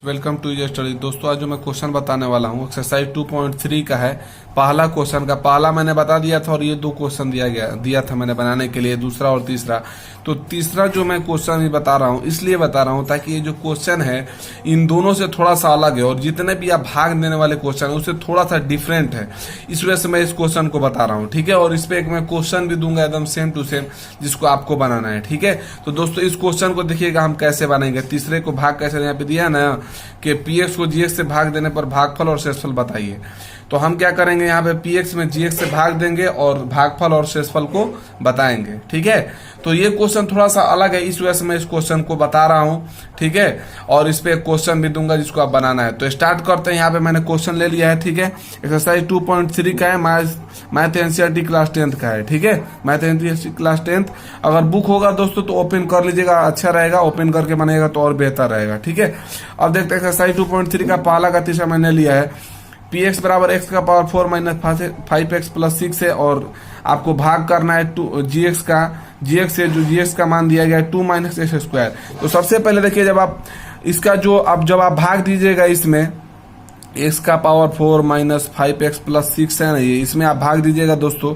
Welcome to your study. दोस्तों आज जो मैं क्वेश्चन बताने वाला हूँ एक्सरसाइज 2.3 का है। पहला क्वेश्चन का पहला मैंने बता दिया था और ये दो क्वेश्चन दिया था मैंने बनाने के लिए, दूसरा और तीसरा। तो तीसरा जो मैं क्वेश्चन ही बता रहा हूँ इसलिए बता रहा हूँ ताकि ये जो क्वेश्चन है इन दोनों से थोड़ा सा अलग है और जितने भी आप भाग देने वाले क्वेश्चन है उससे थोड़ा सा डिफरेंट है, इस वजह से मैं इस क्वेश्चन को बता रहा हूँ। ठीक है, और इस पे एक मैं क्वेश्चन भी दूंगा एकदम सेम टू सेम जिसको आपको बनाना है। ठीक है, तो दोस्तों इस क्वेश्चन को देखिएगा हम कैसे बनाएंगे। तीसरे को भाग कैसे, यहाँ पे दिया ना कि पीएक्स को जीएक्स से भाग देने पर भागफल और शेषफल बताइए। तो हम क्या करेंगे, यहाँ पे पीएक्स में जीएक्स से भाग देंगे और भागफल और शेषफल को बताएंगे। ठीक है, तो ये क्वेश्चन थोड़ा सा अलग है, इस वजह से मैं इस क्वेश्चन को बता रहा हूँ। ठीक है, और इस पे एक क्वेश्चन भी दूंगा जिसको आप बनाना है। तो स्टार्ट करते हैं। यहाँ पे मैंने क्वेश्चन ले लिया है। ठीक है, एक्सरसाइज 2.3 का है, मैथ एनसीईआरटी क्लास 10th का है। ठीक है, मैथ एनसीईआरटी क्लास 10th अगर बुक होगा दोस्तों तो ओपन कर लीजिएगा, अच्छा रहेगा। ओपन करके बनेगा तो और बेहतर रहेगा। ठीक है, अब देखते हैं एक्सरसाइज 2.3 का पहला का तीसरा मैंने लिया है। px बराबर x का पावर 4 माइनस 5x प्लस 6 है और आपको भाग करना है gx का, gx से जो gx का मान दिया गया है 2 माइनस एक्स स्क्वायर। तो सबसे पहले देखिए, जब आप इसका जो जब आप भाग दीजिएगा इसमें x का पावर 4 माइनस 5x प्लस 6 है ना, ये इसमें आप भाग दीजिएगा दोस्तों,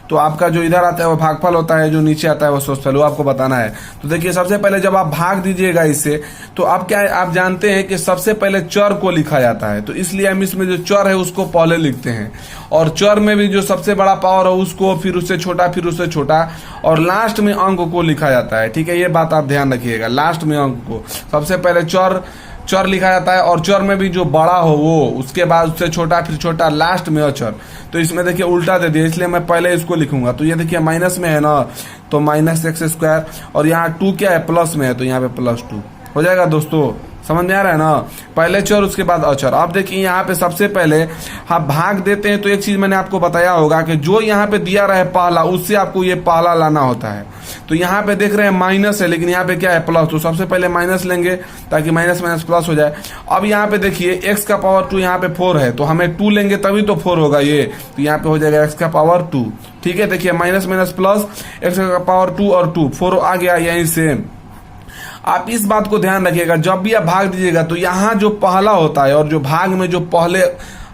तो आपका जो इधर आता है वो भागफल होता है, जो नीचे आता है वो शेषफल, वो आपको बताना है। तो देखिए सबसे पहले जब आप भाग दीजिएगा इससे तो आप आप जानते हैं कि सबसे पहले चर को लिखा जाता है, तो इसलिए हम इसमें जो चर है उसको पहले लिखते हैं और चर में भी जो सबसे बड़ा पावर है उसको, फिर उससे छोटा, फिर उससे छोटा और लास्ट में अंक को लिखा जाता है। ठीक है, ये बात आप ध्यान रखिएगा, लास्ट में अंक को सबसे पहले चर लिखा जाता है और चर में भी जो बड़ा हो वो, उसके बाद उससे छोटा, फिर छोटा, लास्ट में अचर। तो इसमें देखिए उल्टा दे दिया, इसलिए मैं पहले इसको लिखूंगा। तो ये देखिए माइनस में है ना, तो माइनस एक्स स्क्वायर और यहाँ 2 क्या है, प्लस में है, तो यहाँ पे +2 हो जाएगा। दोस्तों समझ में आ रहा है ना, पहले चर उसके बाद अचर। अब देखिए यहाँ पे सबसे पहले हम भाग देते हैं तो एक चीज मैंने आपको बताया होगा कि जो यहाँ पे दिया रहे पहला, उससे आपको ये पहला लाना होता है। तो यहाँ पे देख रहे हैं माइनस है लेकिन यहाँ पे क्या है, प्लस, तो सबसे पहले माइनस लेंगे ताकि माइनस माइनस प्लस हो जाए। अब यहाँ पे देखिए x का पावर 2 यहाँ पे 4 है, तो हमें 2 लेंगे तभी तो 4 होगा ये, तो यहाँ पे हो जाएगा x का पावर 2। ठीक है, देखिए माइनस माइनस प्लस, x का पावर 2 और 2 4 आ गया यहीं से। आप इस बात को ध्यान रखिएगा, जब भी आप भाग दीजिएगा तो यहाँ जो पहला होता है और जो भाग में जो पहले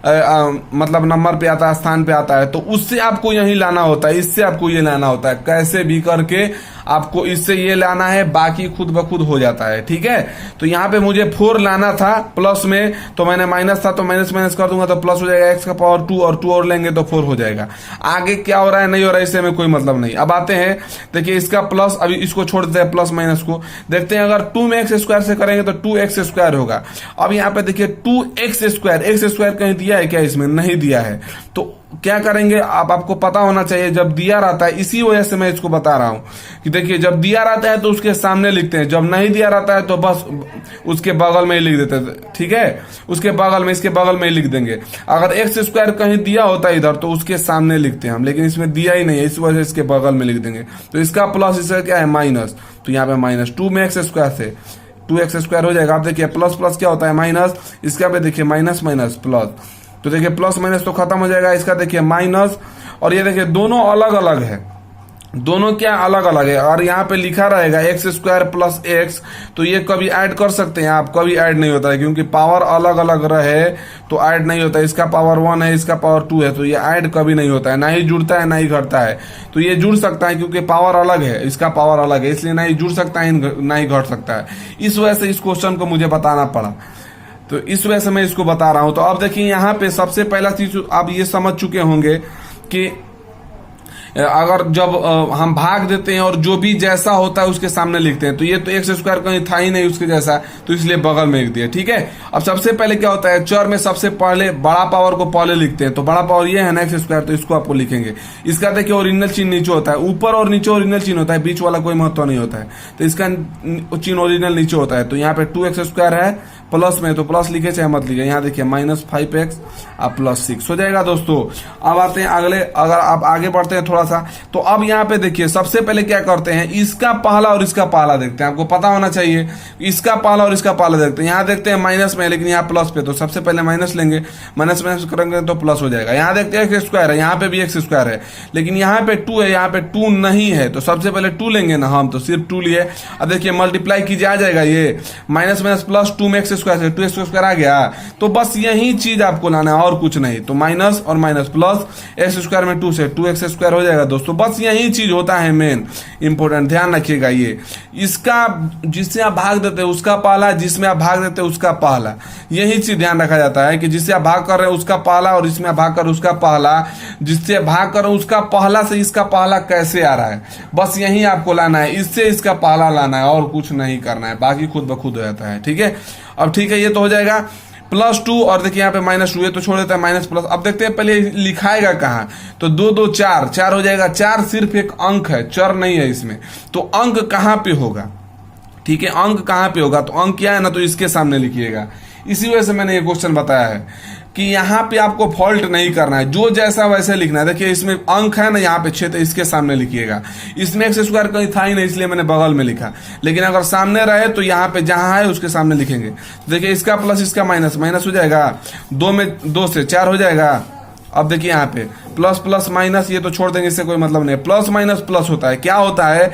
मतलब नंबर पे आता है, स्थान पे आता है, तो उससे आपको यही लाना होता है, इससे आपको ये लाना होता है। कैसे भी करके आपको इससे ये लाना है, बाकी खुद ब खुद हो जाता है। ठीक है, तो यहाँ पे मुझे 4 लाना था प्लस में, तो मैंने माइनस था तो माइनस माइनस कर दूंगा तो प्लस हो जाएगा, x का पावर 2 और 2 और लेंगे तो 4 हो जाएगा। आगे क्या हो रहा है नहीं हो रहा है इससे हमें कोई मतलब नहीं। अब आते हैं, देखिए इसका प्लस, अभी इसको छोड़ देते हैं प्लस माइनस को, देखते हैं अगर 2 में एक्स स्क्वायर से करेंगे तो 2x स्क्वायर होगा। अब यहाँ पे देखिए 2x स्क्वायर, एक्स स्क्वायर कहीं दिया है क्या, इसमें नहीं दिया है। तो क्या करेंगे, आपको पता होना चाहिए जब दिया रहता है, इसी वजह से मैं इसको बता रहा हूं कि देखिए जब दिया रहता है तो उसके सामने लिखते हैं, जब नहीं दिया रहता है तो बस उसके बगल में ही लिख देते हैं। ठीक है, उसके बगल में, इसके बगल में ही लिख देंगे। अगर एक्स स्क्वायर कहीं दिया होता है इधर तो उसके सामने लिखते हैं हम, लेकिन इसमें दिया ही नहीं है, इस वजह से इसके बगल में लिख देंगे। तो इसका प्लस, इसका क्या है माइनस, तो यहाँ पे माइनस 2 में एक्स स्क्वायर से 2x स्क्वायर हो जाएगा। आप देखिए प्लस प्लस क्या होता है माइनस, इसका पे देखिए माइनस माइनस प्लस, तो देखिए प्लस माइनस तो खत्म हो जाएगा, इसका देखिए माइनस, और ये देखिए दोनों अलग अलग है, दोनों क्या अलग अलग है। और यहाँ पे लिखा रहेगा एक्स स्क्वायर प्लस एक्स, तो ये कभी ऐड कर सकते हैं आप, कभी ऐड नहीं होता है क्योंकि पावर अलग अलग रहे तो ऐड नहीं होता है। इसका पावर 1 है, इसका पावर 2 है, तो ये ऐड कभी नहीं होता है, ना ही जुड़ता है ना ही घटता है। तो ये जुड़ सकता है क्योंकि पावर अलग है, इसका पावर अलग है, इसलिए ना ही जुड़ सकता है ना ही घट सकता है। इस वजह से इस क्वेश्चन को मुझे बताना पड़ा, तो इस वजह से मैं इसको बता रहा हूं। तो अब देखिए यहाँ पे सबसे पहला चीज आप ये समझ चुके होंगे कि अगर जब हम भाग देते हैं और जो भी जैसा होता है उसके सामने लिखते हैं, तो ये तो एक्स स्क्वायर कहीं था ही नहीं उसके जैसा, तो इसलिए बगल में लिख दिया। ठीक है, अब सबसे पहले क्या होता है, चर में सबसे पहले बड़ा पावर को पहले लिखते हैं, तो बड़ा पावर ये है ना एक्स स्क्वायर, तो इसको आपको लिखेंगे। इसका देखिए ओरिजिनल चिन्ह नीचे होता है, ऊपर और नीचे ओरिजिनल चिन्ह होता है, बीच वाला कोई महत्व नहीं होता है, तो इसका चिन्ह ओरिजिनल नीचे होता है। तो यहाँ पे 2x स्क्वायर है प्लस में, तो प्लस लिखे चाहे मत लिखे, यहाँ देखिए माइनस 5x और प्लस 6 हो जाएगा। दोस्तों अब आते हैं अगले, अगर आप आगे बढ़ते हैं थोड़ा सा, तो अब यहाँ पे देखिए सबसे पहले क्या करते हैं, इसका पहला और इसका पहला देखते हैं, आपको पता होना चाहिए। इसका पहला और इसका पहला देखते हैं, यहाँ देखते हैं माइनस में लेकिन यहाँ प्लस पे, तो सबसे पहले माइनस लेंगे, माइनस माइनस करेंगे तो प्लस हो जाएगा। यहाँ देखते हैं एक्स स्क्वायर है, यहाँ पे भी एक्स स्क्वायर है लेकिन यहाँ पे 2 है, यहाँ पे 2 नहीं है, तो सबसे पहले 2 लेंगे ना हम, तो सिर्फ 2 लिए। अब देखिए मल्टीप्लाई कीजिए आ जाएगा, ये माइनस माइनस प्लस 2 में एक्स स्क्वायर से 2x स्क्वायर आ गया, तो बस यही चीज आपको लाना है और कुछ नहीं। तो माइनस और माइनस प्लस, एक्स स्क्वायर में 2 से 2x स्क्वायर हो जाएगा दोस्तों। बस यही चीज होता है मेन इंपोर्टेंट, ध्यान रखिएगा ये। इसका जिससे आप भाग देते हैं उसका पहला, जिसमें आप भाग देते हैं उसका पहला, यही चीज ध्यान रखा जाता है कि जिससे आप भाग कर रहे हैं उसका पहला और इसमें आप भाग कर उसका पहला, जिससे भाग कर उसका पहला से इसका पहला कैसे आ रहा है, बस यही आपको लाना है। इससे इसका पहला लाना है और कुछ नहीं करना है, बाकी खुद ब खुद हो जाता है। ठीक है, अब ठीक है, ये तो हो जाएगा +2 और देखिए यहाँ पे -2 है तो छोड़ देता है माइनस प्लस। अब देखते हैं पहले लिखाएगा कहाँ, तो 2 2 4 4 हो जाएगा। 4 सिर्फ एक अंक है, चर नहीं है इसमें, तो अंक कहाँ पे होगा, ठीक है, अंक कहाँ पे होगा, तो अंक क्या है ना, तो इसके सामने लिखिएगा। इसी वजह से मैंने ये क्वेश्चन बताया है कि यहाँ पे आपको फॉल्ट नहीं करना है, जो जैसा वैसे लिखना है। देखिए इसमें अंक है ना, यहाँ पे 6, तो इसके सामने लिखिएगा। इसमें एक्स स्क्वायर कहीं था ही नहीं, इसलिए मैंने बगल में लिखा, लेकिन अगर सामने रहे तो यहाँ पे जहां है उसके सामने लिखेंगे। देखिए इसका प्लस इसका माइनस, माइनस हो जाएगा, 2 में 2 से 4 हो जाएगा। अब देखिए यहाँ पे प्लस प्लस माइनस, ये तो छोड़ देंगे, इससे कोई मतलब नहीं। प्लस माइनस प्लस होता है, क्या होता है,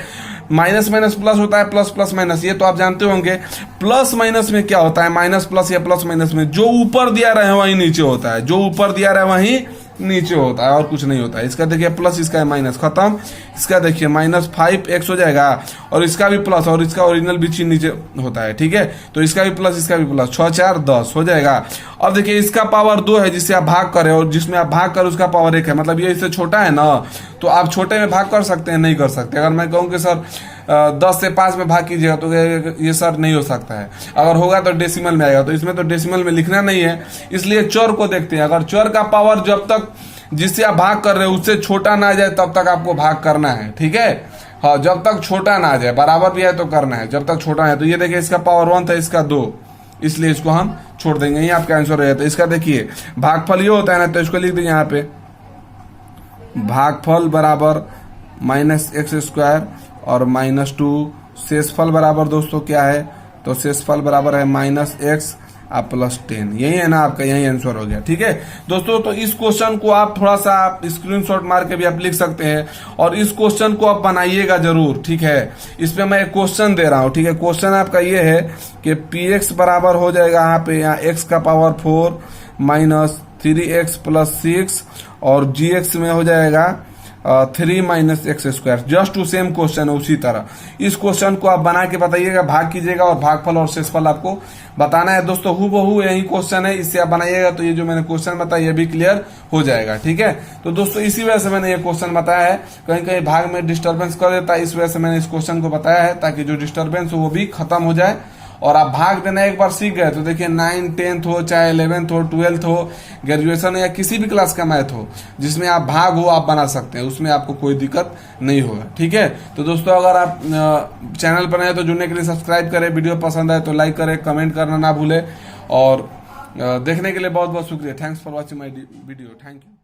माइनस माइनस प्लस होता है, प्लस प्लस माइनस, ये तो आप जानते होंगे। प्लस माइनस में क्या होता है, माइनस प्लस या प्लस माइनस में जो ऊपर दिया रहे वही नीचे होता है, जो ऊपर दिया रहे वही नीचे होता है, और कुछ नहीं होता है। इसका देखिए प्लस, इसका है माइनस, खत्म। इसका देखिए -5x हो जाएगा, और इसका भी प्लस, और इसका ओरिजिनल भी चिन्ह नीचे होता है। ठीक है, तो इसका भी प्लस, इसका भी प्लस, 6 4 10 हो जाएगा। अब देखिए इसका पावर 2 है जिससे आप भाग करें, और जिसमें आप भाग कर उसका पावर 1 है, मतलब ये इससे छोटा है ना, तो आप छोटे में भाग कर सकते हैं, नहीं कर सकते। अगर मैं कहूँ कि सर 10 से 5 में भाग कीजिएगा, तो ये सर नहीं हो सकता है। अगर होगा तो डेसिमल में आएगा, तो इसमें तो डेसिमल में लिखना नहीं है, इसलिए चर को देखते हैं। अगर चर का पावर जब तक जिससे आप भाग कर रहे हो उससे छोटा ना आ जाए तब तक आपको भाग करना है। ठीक है, हाँ, जब तक छोटा ना आ जाए, बराबर भी है तो करना है, जब तक छोटा है। तो ये देखिए इसका पावर 1 था, इसका 2, इसलिए इसको हम छोड़ देंगे, ये आपका आंसर हो जाता है। इसका देखिए भागफल ये होता है ना, तो इसको लिख दीजिए यहाँ पे, भागफल बराबर -x स्क्वायर और -2, शेषफल बराबर दोस्तों क्या है, तो शेषफल बराबर है -x +10। यही है ना आपका, यही आंसर हो गया। ठीक है दोस्तों, तो इस क्वेश्चन को आप थोड़ा सा स्क्रीनशॉट मार के भी आप लिख सकते हैं, और इस क्वेश्चन को आप बनाइएगा जरूर। ठीक है, इस पे मैं एक क्वेश्चन दे रहा हूँ। ठीक है, क्वेश्चन आपका ये है कि px बराबर हो जाएगा यहाँ पे, यहाँ x का पावर 4 -3x + 6, और gx में हो जाएगा 3 - x square. Just to same question है, उसी तरह इस क्वेश्चन को आप बना के बताइएगा, भाग कीजिएगा, और भागफल और शेषफल आपको बताना है दोस्तों। हूबहू यही क्वेश्चन है, इससे आप बनाइएगा तो ये जो मैंने क्वेश्चन बताया ये भी क्लियर हो जाएगा। ठीक है, तो दोस्तों इसी वजह से मैंने ये क्वेश्चन बताया है, कहीं कहीं भाग में डिस्टर्बेंस कर देता है, इस वजह से मैंने इस क्वेश्चन को बताया है, ताकि जो डिस्टर्बेंस हो वो भी खत्म हो जाए, और आप भाग देना एक बार सीख गए तो देखिए 9 10th हो, चाहे 11th हो, 12th हो, ग्रेजुएशन या किसी भी क्लास का मैथ हो, जिसमें आप भाग हो आप बना सकते हैं, उसमें आपको कोई दिक्कत नहीं होगा। ठीक है, तो दोस्तों अगर आप चैनल पर आए तो जुड़ने के लिए सब्सक्राइब करें, वीडियो पसंद आए तो लाइक करें, कमेंट करना ना भूले, और देखने के लिए बहुत बहुत शुक्रिया। Thanks for watching my video, thank you.